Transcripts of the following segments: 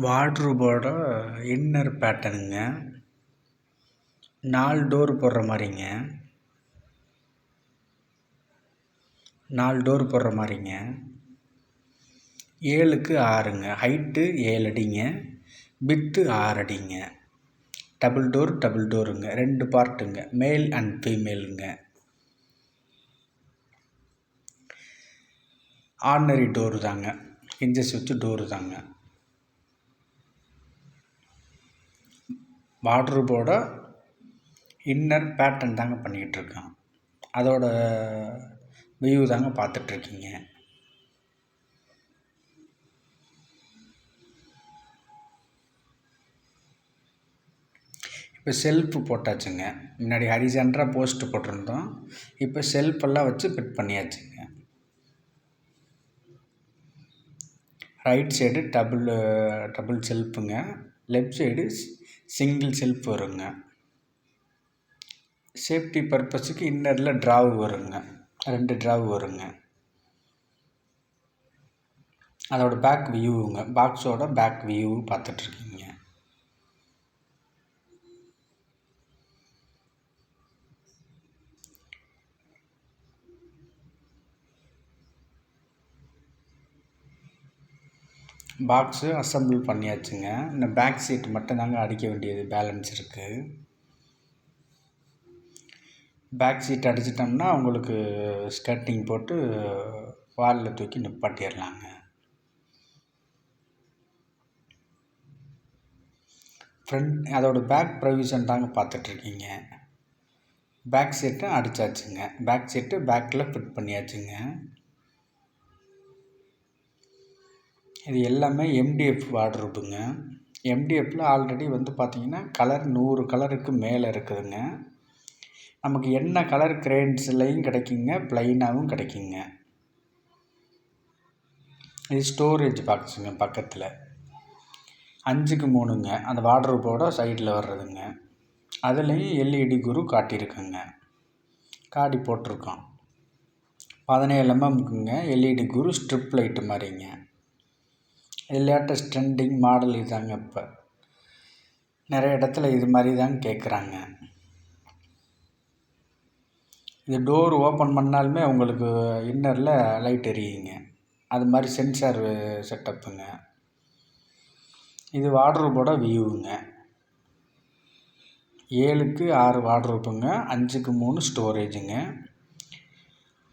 வார்ட்ரோபோட inner பேட்டர்னுங்க. 4 door போடுற மாதிரிங்க. 7க்கு 6ங்க. Height 7 அடிங்க. வித்து 6 அடிங்க. டபுள் டோருங்க. 2 பார்ட்டுங்க. மேல் அண்ட் ஃபீமேலுங்க. ஆர்டினரி டோரு தாங்க. ஹிஞ்சஸ் வச்சு டோரு தாங்க. வார்ட்ரோபோட இன்னர் பேட்டர்ன் தாங்க பண்ணிக்கிட்டுருக்கோம். அதோட வியூ தாங்க பார்த்துட்ருக்கீங்க. இப்போ செல்ஃபு போட்டாச்சுங்க. முன்னாடி ஹரிசாண்டலாக போஸ்ட்டு போட்டிருந்தோம். இப்போ செல்ஃபெல்லாம் வச்சு ஃபிட் பண்ணியாச்சுங்க. ரைட் சைடு டபுள் செல்ஃபுங்க. லெஃப்ட் சைடு சிங்கிள் செல்ஃப் வருங்க. சேஃப்டி பர்பஸுக்கு இன்னரில் ட்ராவு வருங்க. 2 ட்ராவு வருங்க. அதோட பேக் வியூவுங்க. பாக்ஸோட பேக் வியூ பார்த்துட்ருக்கீங்க. பாக்ஸு அசம்பிள் பண்ணியாச்சுங்க. இந்த பேக் சீட் மட்டும் தாங்க அடிக்க வேண்டியது பேலன்ஸ் இருக்குது. பேக் சீட் அடிச்சிட்டோம்னா உங்களுக்கு ஸ்கர்ட்டிங் போட்டு வாலில் தூக்கி நிப்பாட்டிடலாங்க. அதோட பேக் ப்ரொவிஷன் தாங்க பார்த்துட்ருக்கீங்க. பேக் சீட்டும் அடித்தாச்சுங்க. பேக் சீட்டு பேக்கில் ஃபிட் பண்ணியாச்சுங்க. இது எல்லாமே எம்டிஎஃப் வார்ட்ரோபுங்க. எம்டிஎஃப்பில் ஆல்ரெடி பார்த்திங்கன்னா கலர் 100 கலருக்கு மேலே இருக்குதுங்க. நமக்கு என்ன கலர் கிரேன்ஸ்லையும் கிடைக்குங்க, ப்ளைனாகவும் கிடைக்குங்க. இது ஸ்டோரேஜ் பாக்ஸுங்க. பக்கத்தில் 5க்கு 3ங்க. அந்த வார்ட்ரோபோட சைடில் வர்றதுங்க. அதுலேயும் எல்இடி குரு காட்டியிருக்குங்க. காடி போட்டிருக்கோம். 17 mmக்குங்க. எல்இடி குரு ஸ்ட்ரிப் லைட்டு மாதிரிங்க. இது லேட்டஸ்ட் ட்ரெண்டிங் மாடல் இதாங்க. இப்போ நிறைய இடத்துல இது மாதிரி தாங்க கேட்குறாங்க. இது டோர் ஓப்பன் பண்ணாலுமே உங்களுக்கு இன்னரில் லைட் எரியுங்க. அது மாதிரி சென்சார் செட்டப்புங்க. இது வார்ட்ரோபோட வியூவுங்க. 7க்கு 6 வார்ட்ரோப்புங்க. 5க்கு 3 ஸ்டோரேஜுங்க.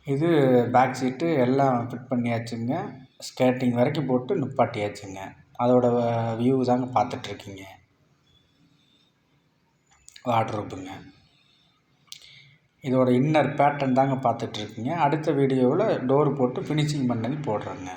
இது பேக் சீட்டு எல்லாம் ஃபிட் பண்ணியாச்சுங்க. ஸ்கேட்டிங் வரைக்கும் போட்டு நிப்பாட்டியாச்சுங்க. அதோட வியூ தாங்க பார்த்துட்ருக்கீங்க. வார்ட்ரோப்புங்க. இதோட இன்னர் பேட்டர்ன் தாங்க பார்த்துட்ருக்கீங்க. அடுத்த வீடியோவில் டோர் போட்டு ஃபினிஷிங் பண்ணி போடுறேங்க.